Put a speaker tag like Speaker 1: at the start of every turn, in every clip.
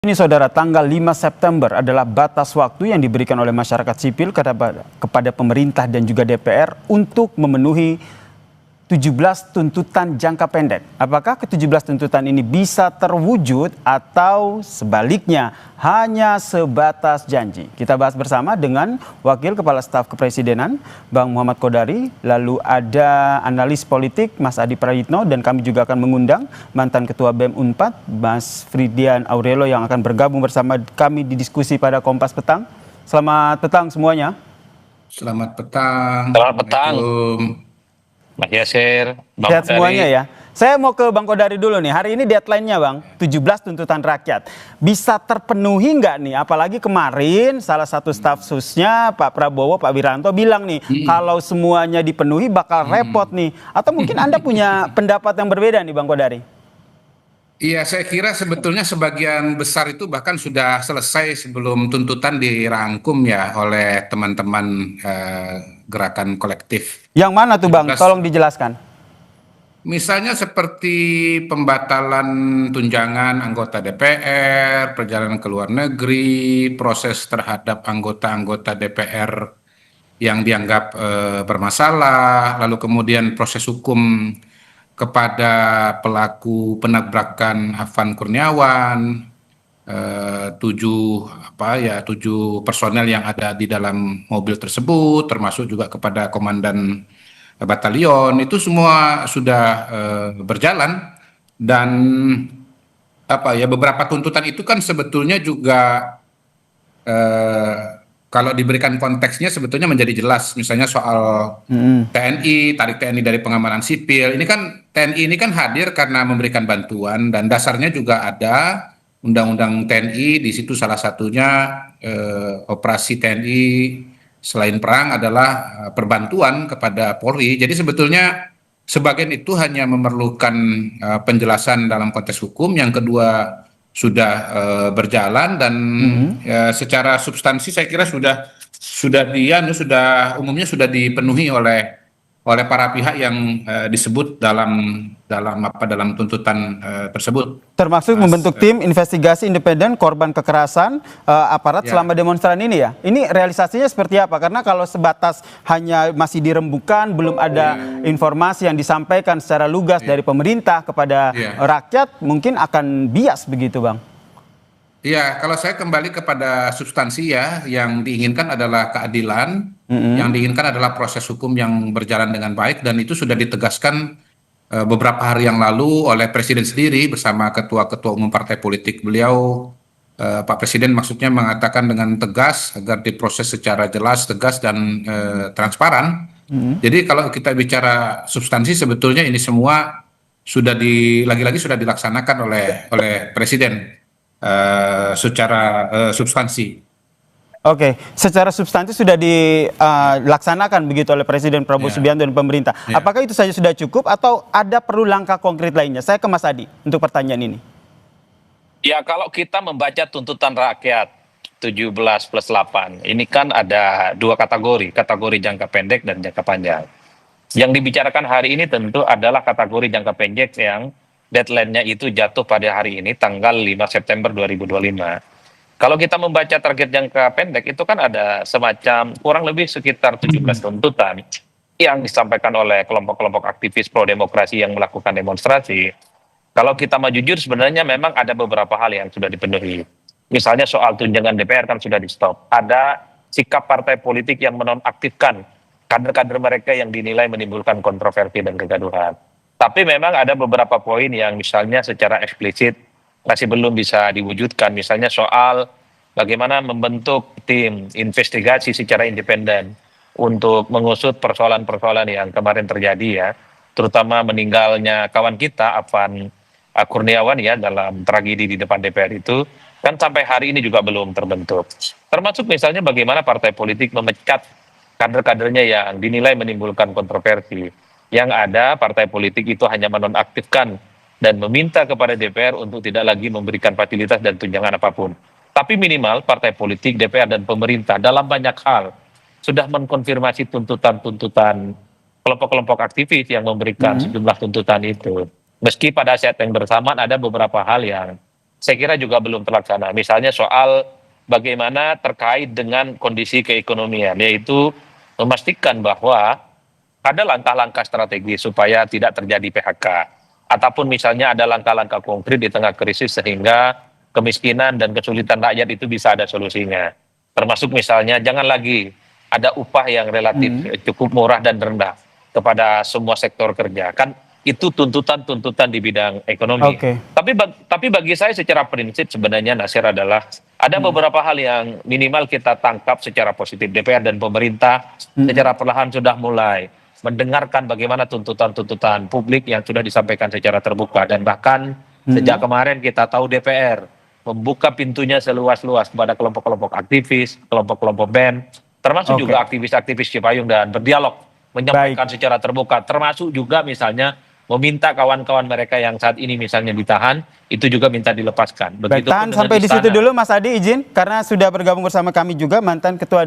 Speaker 1: Ini saudara, tanggal 5 September adalah batas waktu yang diberikan oleh masyarakat sipil kepada pemerintah dan juga DPR untuk memenuhi 17 tuntutan jangka pendek. Apakah ke-17 tuntutan ini bisa terwujud atau sebaliknya hanya sebatas janji? Kita bahas bersama dengan Wakil Kepala Staf Kepresidenan Bang Muhammad Kodari, lalu ada analis politik Mas Adi Prayitno, dan kami juga akan mengundang mantan Ketua BEM Unpad Mas Fridian Aurelo yang akan bergabung bersama kami di diskusi pada Kompas Petang. Selamat petang semuanya.
Speaker 2: Selamat petang.
Speaker 3: Selamat petang, Mas Yasir, Bang
Speaker 1: Sehat semuanya
Speaker 3: Kodari.
Speaker 1: ya. Saya mau ke Bang Kodari dulu nih. Hari ini deadline-nya Bang, 17 tuntutan rakyat. Bisa terpenuhi nggak nih? Apalagi kemarin salah satu staf susnya Pak Prabowo, Pak Wiranto bilang nih, kalau semuanya dipenuhi bakal repot nih. Atau mungkin Anda punya pendapat yang berbeda nih Bang Kodari?
Speaker 2: Iya, saya kira sebetulnya sebagian besar itu bahkan sudah selesai sebelum tuntutan dirangkum ya oleh teman-teman gerakan kolektif.
Speaker 1: Yang mana tuh Bang? Tolong dijelaskan.
Speaker 2: Misalnya seperti pembatalan tunjangan anggota DPR, perjalanan ke luar negeri, proses terhadap anggota-anggota DPR yang dianggap bermasalah, lalu kemudian proses hukum kepada pelaku penabrakan Afan Kurniawan, tujuh personel yang ada di dalam mobil tersebut, termasuk juga kepada komandan batalion, itu semua sudah berjalan. Dan beberapa tuntutan itu kan sebetulnya juga kalau diberikan konteksnya sebetulnya menjadi jelas, misalnya soal TNI, tarik TNI dari pengamanan sipil. Ini kan TNI ini kan hadir karena memberikan bantuan, dan dasarnya juga ada Undang-Undang TNI. Di situ salah satunya operasi TNI selain perang adalah perbantuan kepada Polri. Jadi sebetulnya sebagian itu hanya memerlukan penjelasan dalam konteks hukum. Yang kedua sudah berjalan, dan secara substansi saya kira umumnya sudah dipenuhi oleh para pihak yang disebut dalam tuntutan tersebut.
Speaker 1: Termasuk membentuk tim investigasi independen korban kekerasan aparat selama demonstran ini ya. Ini realisasinya seperti apa? Karena kalau sebatas hanya masih dirembukan, belum ada informasi yang disampaikan secara lugas dari pemerintah kepada rakyat, mungkin akan bias begitu Bang.
Speaker 2: Iya, kalau saya kembali kepada substansi ya, yang diinginkan adalah keadilan, yang diinginkan adalah proses hukum yang berjalan dengan baik, dan itu sudah ditegaskan beberapa hari yang lalu oleh Presiden sendiri bersama ketua-ketua umum partai politik beliau. Pak Presiden maksudnya mengatakan dengan tegas agar diproses secara jelas, tegas, dan transparan. Jadi kalau kita bicara substansi, sebetulnya ini semua sudah lagi-lagi sudah dilaksanakan oleh Presiden secara substansi.
Speaker 1: Oke, secara substansi sudah dilaksanakan begitu oleh Presiden Prabowo Subianto dan pemerintah. Apakah itu saja sudah cukup atau ada perlu langkah konkret lainnya? Saya ke Mas Adi untuk pertanyaan ini.
Speaker 3: Ya, kalau kita membaca tuntutan rakyat 17+8, ini kan ada dua kategori jangka pendek dan jangka panjang. Yang dibicarakan hari ini tentu adalah kategori jangka pendek yang deadline-nya itu jatuh pada hari ini, tanggal 5 September 2025. Kalau kita membaca target jangka pendek, itu kan ada semacam kurang lebih sekitar 17 tuntutan yang disampaikan oleh kelompok-kelompok aktivis pro-demokrasi yang melakukan demonstrasi. Kalau kita mau jujur, sebenarnya memang ada beberapa hal yang sudah dipenuhi. Misalnya soal tunjangan DPR kan sudah di-stop. Ada sikap partai politik yang menonaktifkan kader-kader mereka yang dinilai menimbulkan kontroversi dan kegaduhan. Tapi memang ada beberapa poin yang misalnya secara eksplisit masih belum bisa diwujudkan. Misalnya soal bagaimana membentuk tim investigasi secara independen untuk mengusut persoalan-persoalan yang kemarin terjadi ya. Terutama meninggalnya kawan kita Afan Kurniawan ya dalam tragedi di depan DPR itu. Kan sampai hari ini juga belum terbentuk. Termasuk misalnya bagaimana partai politik memecat kader-kadernya yang dinilai menimbulkan kontroversi. Yang ada partai politik itu hanya menonaktifkan dan meminta kepada DPR untuk tidak lagi memberikan fasilitas dan tunjangan apapun. Tapi minimal partai politik, DPR dan pemerintah dalam banyak hal sudah mengkonfirmasi tuntutan-tuntutan kelompok-kelompok aktivis yang memberikan sejumlah tuntutan itu. Meski pada saat yang bersamaan ada beberapa hal yang saya kira juga belum terlaksana. Misalnya soal bagaimana terkait dengan kondisi keekonomian, yaitu memastikan bahwa ada langkah-langkah strategis supaya tidak terjadi PHK. Ataupun misalnya ada langkah-langkah konkret di tengah krisis sehingga kemiskinan dan kesulitan rakyat itu bisa ada solusinya. Termasuk misalnya jangan lagi ada upah yang relatif cukup murah dan rendah kepada semua sektor kerja. Kan itu tuntutan-tuntutan di bidang ekonomi.
Speaker 1: Oke.
Speaker 3: Tapi bagi saya secara prinsip sebenarnya, Nasir, adalah ada beberapa hal yang minimal kita tangkap secara positif. DPR dan pemerintah secara perlahan sudah mulai mendengarkan bagaimana tuntutan-tuntutan publik yang sudah disampaikan secara terbuka, dan bahkan sejak kemarin kita tahu DPR membuka pintunya seluas-luas kepada kelompok-kelompok aktivis, kelompok-kelompok BEM, termasuk
Speaker 1: Oke.
Speaker 3: juga aktivis-aktivis Cipayung, dan berdialog menyampaikan secara terbuka, termasuk juga misalnya meminta kawan-kawan mereka yang saat ini misalnya ditahan, itu juga minta dilepaskan.
Speaker 1: Baik,
Speaker 3: Begitupun
Speaker 1: tahan
Speaker 3: dengan
Speaker 1: sampai di situ
Speaker 3: istana.
Speaker 1: dulu Mas Adi, izin karena sudah bergabung bersama kami juga mantan ketua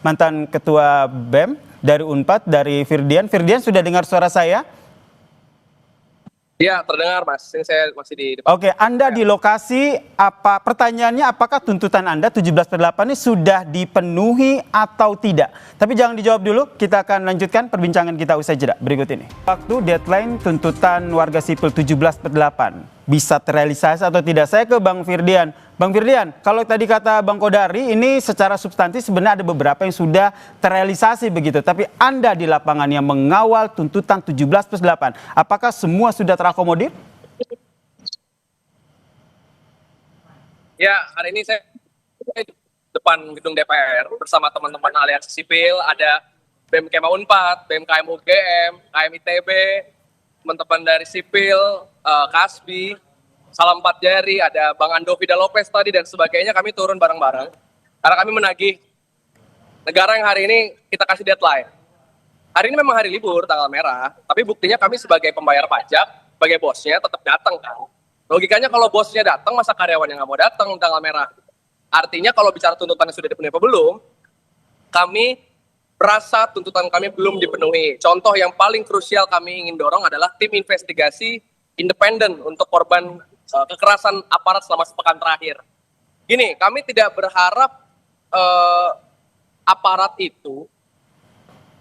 Speaker 1: mantan ketua BEM dari Unpad, dari Firdian. Firdian, sudah dengar suara saya?
Speaker 4: Iya, terdengar Mas. Ini saya masih di depan.
Speaker 1: Oke, Anda di lokasi, pertanyaannya apakah tuntutan Anda 17/8 ini sudah dipenuhi atau tidak? Tapi jangan dijawab dulu, kita akan lanjutkan perbincangan kita usai jeda berikut ini. Waktu deadline tuntutan warga sipil 17/8 bisa terrealisasi atau tidak? Saya ke Bang Firdian. Bang Firdian, kalau tadi kata Bang Kodari, ini secara substansi sebenarnya ada beberapa yang sudah terrealisasi begitu. Tapi Anda di lapangan yang mengawal tuntutan 17/8, apakah semua sudah terakomodir?
Speaker 4: Ya, hari ini saya di depan gedung DPR bersama teman-teman aliansi sipil, ada BEM Kema Unpad, BMKM UGM, KM ITB, teman-teman dari sipil, Kasbi, Salam Empat Jari, ada Bang Ando Vida Lopez tadi dan sebagainya. Kami turun bareng-bareng karena kami menagih negara yang hari ini kita kasih deadline. Hari ini memang hari libur, tanggal merah, tapi buktinya kami sebagai pembayar pajak, sebagai bosnya tetap datang kan. Logikanya kalau bosnya datang, masa karyawan yang nggak mau datang tanggal merah? Artinya kalau bicara tuntutannya sudah dipenuhi apa belum, kami merasa tuntutan kami belum dipenuhi. Contoh yang paling krusial kami ingin dorong adalah tim investigasi independen untuk korban kekerasan aparat selama sepekan terakhir. Gini, kami tidak berharap aparat itu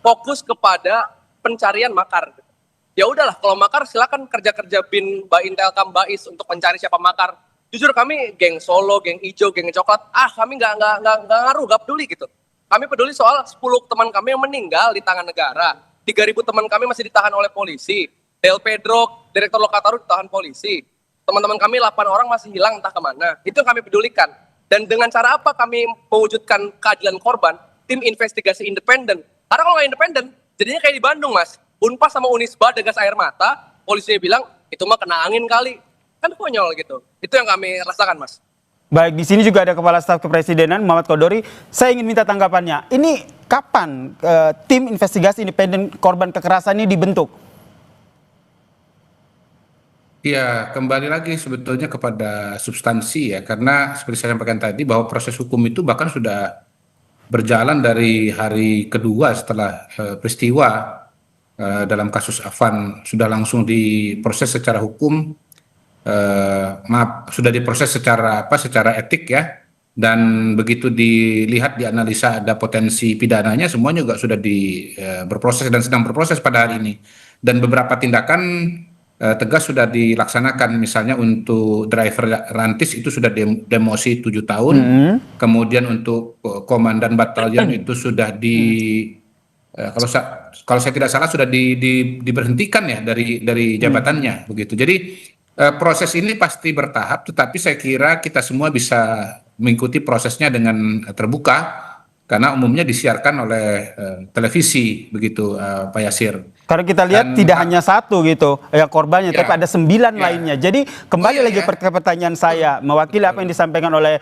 Speaker 4: fokus kepada pencarian makar. Ya udahlah, kalau makar silakan kerja-kerja bin Intelkam Bais untuk mencari siapa makar. Jujur kami geng Solo, geng Ijo, geng Coklat, kami nggak ngaruh, nggak peduli gitu. Kami peduli soal 10 teman kami yang meninggal di tangan negara, 3.000 teman kami masih ditahan oleh polisi, Del Pedro, Direktur Lokataru ditahan polisi, teman-teman kami 8 orang masih hilang entah kemana. Itu yang kami pedulikan. Dan dengan cara apa kami mewujudkan keadilan korban? Tim investigasi independen. Karena kalau nggak independen, jadinya kayak di Bandung, Mas. Unpas sama Unisba ada gas air mata, polisinya bilang, itu mah kena angin kali. Kan konyol gitu. Itu yang kami rasakan, Mas.
Speaker 1: Baik, di sini juga ada Kepala Staf Kepresidenan Muhammad Kodori. Saya ingin minta tanggapannya. Ini kapan tim investigasi independen korban kekerasan ini dibentuk?
Speaker 2: Ya, kembali lagi sebetulnya kepada substansi ya, karena seperti saya sampaikan tadi bahwa proses hukum itu bahkan sudah berjalan dari hari kedua setelah peristiwa dalam kasus Afan, sudah langsung diproses secara hukum, sudah diproses secara etik ya, dan begitu dilihat dianalisa ada potensi pidananya, semuanya juga sudah berproses dan sedang berproses pada hari ini, dan beberapa tindakan tegas sudah dilaksanakan. Misalnya untuk driver rantis itu sudah demosi 7 tahun, kemudian untuk komandan batalion itu sudah kalau saya tidak salah sudah diberhentikan ya dari jabatannya begitu. Jadi proses ini pasti bertahap, tetapi saya kira kita semua bisa mengikuti prosesnya dengan terbuka karena umumnya disiarkan oleh televisi begitu, Pak Yasir.
Speaker 1: Karena kita lihat tidak hanya satu gitu ya korbannya, tapi ada 9 lainnya. Jadi kembali lagi ke pertanyaan saya, mewakili apa yang disampaikan oleh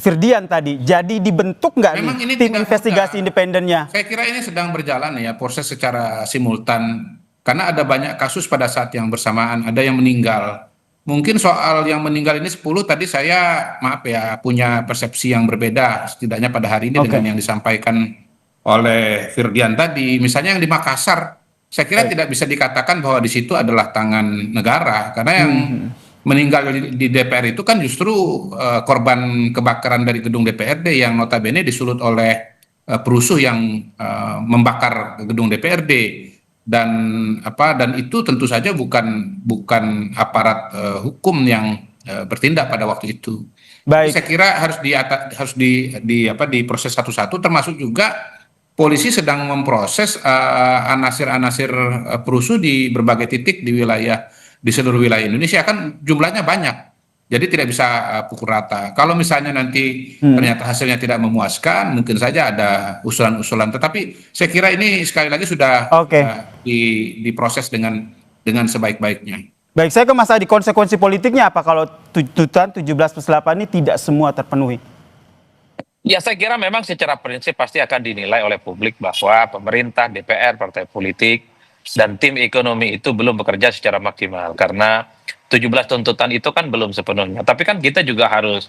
Speaker 1: Firdian tadi. Jadi dibentuk nggak nih tim investigasi independennya?
Speaker 2: Saya kira ini sedang berjalan ya, proses secara simultan. Karena ada banyak kasus pada saat yang bersamaan, ada yang meninggal. Mungkin soal yang meninggal ini 10 tadi saya maaf ya punya persepsi yang berbeda setidaknya pada hari ini dengan yang disampaikan oleh Firdian tadi. Misalnya yang di Makassar, saya kira tidak bisa dikatakan bahwa di situ adalah tangan negara karena yang meninggal di DPR itu kan justru korban kebakaran dari gedung DPRD yang notabene disulut oleh perusuh yang membakar gedung DPRD, dan dan itu tentu saja bukan aparat hukum yang bertindak pada waktu itu. Jadi
Speaker 1: Baik.
Speaker 2: saya kira harus diproses satu-satu, termasuk juga polisi sedang memproses anasir-anasir perusuh di berbagai titik di seluruh wilayah Indonesia, kan jumlahnya banyak. Jadi tidak bisa pukul rata. Kalau misalnya nanti ternyata hasilnya tidak memuaskan, mungkin saja ada usulan-usulan. Tetapi saya kira ini sekali lagi sudah
Speaker 1: Oke.
Speaker 2: diproses dengan sebaik-baiknya.
Speaker 1: Baik, saya ke Mas Adi, konsekuensi politiknya apa kalau tuntutan 17+8 ini tidak semua terpenuhi?
Speaker 3: Ya, saya kira memang secara prinsip pasti akan dinilai oleh publik bahwa pemerintah, DPR, partai politik, dan tim ekonomi itu belum bekerja secara maksimal. Karena 17 tuntutan itu kan belum sepenuhnya. Tapi kan kita juga harus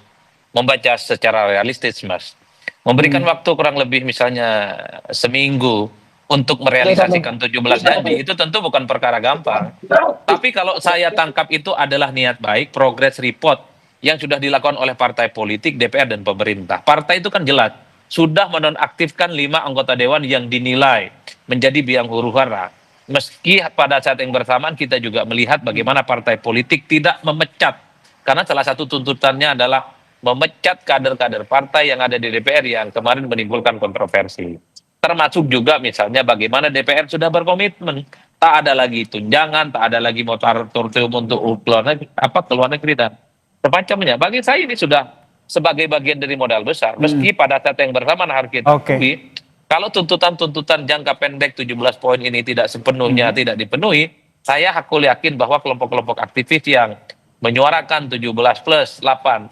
Speaker 3: membaca secara realistis, Mas. Memberikan waktu kurang lebih misalnya seminggu untuk merealisasikan 17 janji, itu tentu bukan perkara gampang. Tapi kalau saya tangkap itu adalah niat baik, progress report yang sudah dilakukan oleh partai politik, DPR, dan pemerintah. Partai itu kan jelas, sudah menonaktifkan 5 anggota dewan yang dinilai menjadi biang huru hara. Meski pada saat yang bersamaan kita juga melihat bagaimana partai politik tidak memecat. Karena salah satu tuntutannya adalah memecat kader-kader partai yang ada di DPR yang kemarin menimbulkan kontroversi. Termasuk juga misalnya bagaimana DPR sudah berkomitmen tak ada lagi tunjangan, tak ada lagi moratorium untuk keluar negeri dan semacamnya. Bagi saya ini sudah sebagai bagian dari modal besar. Meski pada saat yang bersamaan harus kita akui, kalau tuntutan-tuntutan jangka pendek 17 poin ini tidak sepenuhnya tidak dipenuhi, saya yakin bahwa kelompok-kelompok aktivis yang menyuarakan 17+8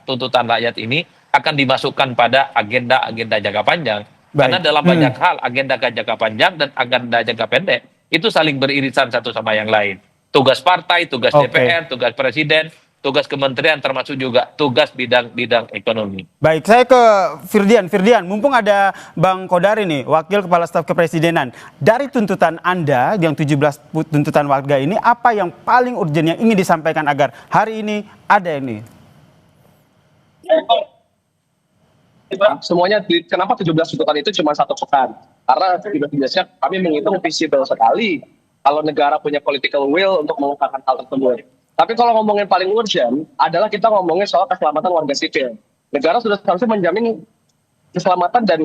Speaker 3: tuntutan rakyat ini akan dimasukkan pada agenda-agenda jangka panjang. Karena dalam banyak hal agenda jangka panjang dan agenda jangka pendek itu saling beririsan satu sama yang lain. Tugas partai, tugas DPR, tugas presiden, tugas kementerian, termasuk juga tugas bidang ekonomi.
Speaker 1: Baik, saya ke Firdian. Firdian, mumpung ada Bang Kodari nih, Wakil Kepala Staf Kepresidenan. Dari tuntutan Anda yang 17 tuntutan warga ini, apa yang paling urgent yang ingin disampaikan agar hari ini ada ini?
Speaker 4: Semuanya, kenapa 17 tuntutan itu cuma 1 pekan? Karena biasanya kami menghitung visible sekali kalau negara punya political will untuk mengungkapkan hal tersebut. Tapi kalau ngomongin paling urgent adalah kita ngomongin soal keselamatan warga sipil. Negara sudah seharusnya menjamin keselamatan dan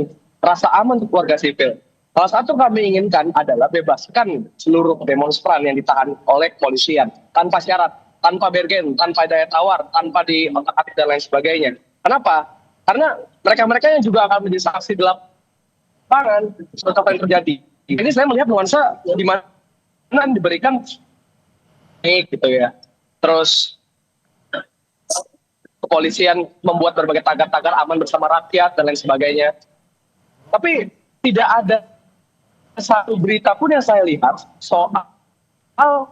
Speaker 4: rasa aman untuk warga sipil. Salah satu kami inginkan adalah bebaskan seluruh demonstran yang ditahan oleh kepolisian tanpa syarat, tanpa bergen, tanpa daya tawar, tanpa diotak-atik dan lain sebagainya. Kenapa? Karena mereka-mereka yang juga akan menjadi saksi di lapangan seperti apa yang terjadi. Ini saya melihat nuansa di mana diberikan gitu ya. Terus kepolisian membuat berbagai tagar-tagar aman bersama rakyat dan lain sebagainya. Tapi tidak ada satu berita pun yang saya lihat soal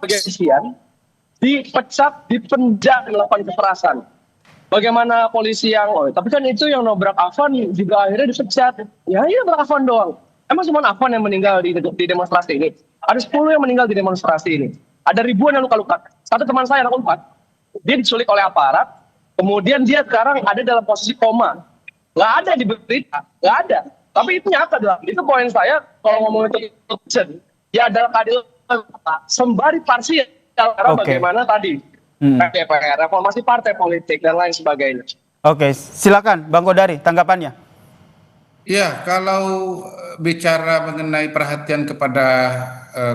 Speaker 4: kepolisian dipecat, dipenjara, melakukan kekerasan. Bagaimana polisi yang, tapi kan itu yang nobrak Afan juga akhirnya dipecat. Ya iya Afan doang. Emang cuma Afan yang meninggal di demonstrasi ini? Ada 10 yang meninggal di demonstrasi ini. Ada ribuan yang luka-luka. Satu teman saya anak Unpad, dia diculik oleh aparat, kemudian dia sekarang ada dalam posisi koma. Nggak ada di berita, nggak ada. Tapi itu nyata dalam. Itu poin saya kalau ngomong itu ya adalah keadilan sembari parsial. Karena bagaimana tadi DPR, reformasi partai politik dan lain sebagainya.
Speaker 1: Oke, silakan Bang Kodari tanggapannya.
Speaker 2: Ya, kalau bicara mengenai perhatian kepada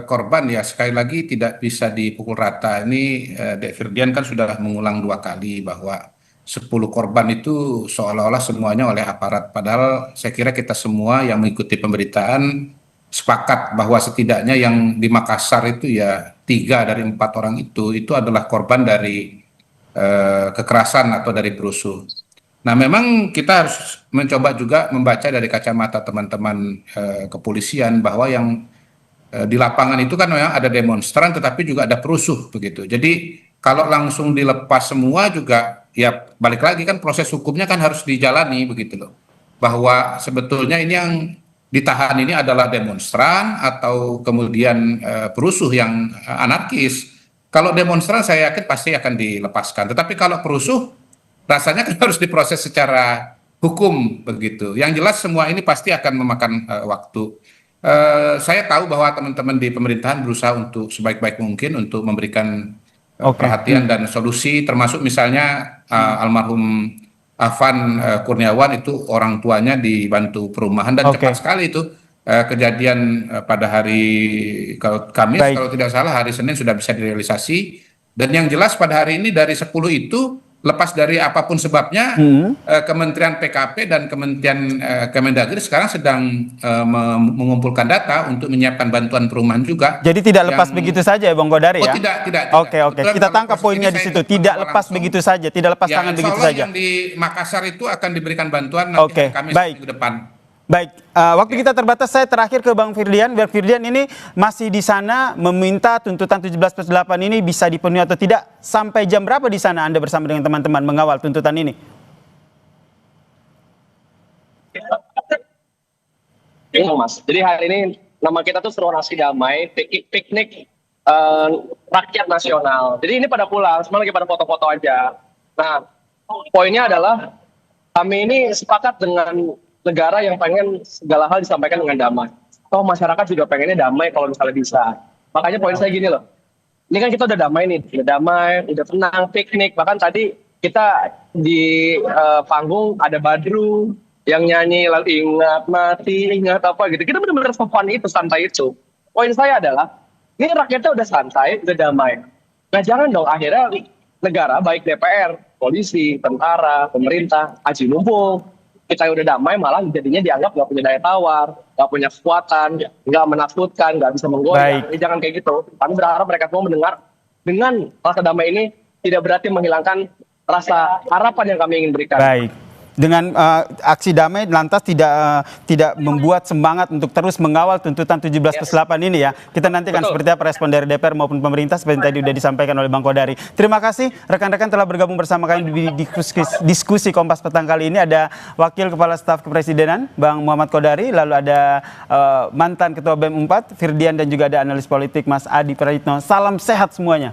Speaker 2: korban, ya sekali lagi tidak bisa dipukul rata. Ini Dek Firdian kan sudah mengulang 2 kali bahwa 10 korban itu seolah-olah semuanya oleh aparat. Padahal saya kira kita semua yang mengikuti pemberitaan sepakat bahwa setidaknya yang di Makassar itu ya 3 dari 4 orang itu adalah korban dari kekerasan atau dari perusuh. Nah, memang kita harus mencoba juga membaca dari kacamata teman-teman kepolisian bahwa yang di lapangan itu kan memang ada demonstran tetapi juga ada perusuh begitu. Jadi kalau langsung dilepas semua juga ya balik lagi kan proses hukumnya kan harus dijalani begitu loh. Bahwa sebetulnya ini yang ditahan ini adalah demonstran atau kemudian perusuh yang anarkis. Kalau demonstran saya yakin pasti akan dilepaskan. Tetapi kalau perusuh, rasanya kan harus diproses secara hukum begitu. Yang jelas semua ini pasti akan memakan waktu. Saya tahu bahwa teman-teman di pemerintahan berusaha untuk sebaik-baik mungkin untuk memberikan perhatian dan solusi, termasuk misalnya almarhum Afan Kurniawan itu orang tuanya dibantu perumahan dan cepat sekali itu. Kejadian pada hari Kamis, kalau tidak salah hari Senin sudah bisa direalisasi. Dan yang jelas pada hari ini dari 10 itu, lepas dari apapun sebabnya, Kementerian PKP dan Kementerian Kemendagri sekarang sedang mengumpulkan data untuk menyiapkan bantuan perumahan juga.
Speaker 1: Jadi tidak lepas begitu saja ya Bang Godari ya?
Speaker 2: Tidak.
Speaker 1: Oke. Kita tangkap poinnya di situ. Tidak lepas begitu saja, tidak lepas tangan begitu saja.
Speaker 2: Yang di Makassar itu akan diberikan bantuan nanti hari Kamis minggu depan.
Speaker 1: Baik, waktu kita terbatas, saya terakhir ke Bang Firdian. Bang Firdian ini masih di sana meminta tuntutan 17+8 ini bisa dipenuhi atau tidak. Sampai jam berapa di sana Anda bersama dengan teman-teman mengawal tuntutan ini?
Speaker 4: Iya Mas, jadi hari ini nama kita tuh Seruan Aksi Damai, piknik rakyat nasional. Jadi ini pada pulang, semua lagi pada foto-foto aja. Nah, poinnya adalah kami ini sepakat dengan negara yang pengen segala hal disampaikan dengan damai. Toh masyarakat juga pengennya damai kalau misalnya bisa. Makanya poin saya gini loh. Ini kan kita udah damai nih, udah tenang, piknik. Bahkan tadi kita di panggung ada Badru yang nyanyi lalu ingat mati, ingat apa gitu. Kita benar-benar fun itu, santai itu. Poin saya adalah, ini rakyatnya udah santai, udah damai. Nah jangan dong akhirnya negara, baik DPR, polisi, tentara, pemerintah, aji mumpung. Kita yang udah damai malah jadinya dianggap nggak punya daya tawar, nggak punya kekuatan, nggak menakutkan, nggak bisa menggoyang. Jangan kayak gitu. Kami berharap mereka semua mendengar dengan rasa damai ini tidak berarti menghilangkan rasa harapan yang kami ingin berikan.
Speaker 1: Baik. Dengan aksi damai lantas tidak membuat semangat untuk terus mengawal tuntutan 17+8 ini ya. Kita nantikan seperti apa respon dari DPR maupun pemerintah seperti tadi sudah disampaikan oleh Bang Kodari. Terima kasih rekan-rekan telah bergabung bersama kami di diskusi Kompas Petang kali ini. Ada Wakil Kepala Staf Kepresidenan Bang Muhammad Kodari, lalu ada mantan Ketua BEM 4 Firdian dan juga ada analis politik Mas Adi Praitno. Salam sehat semuanya.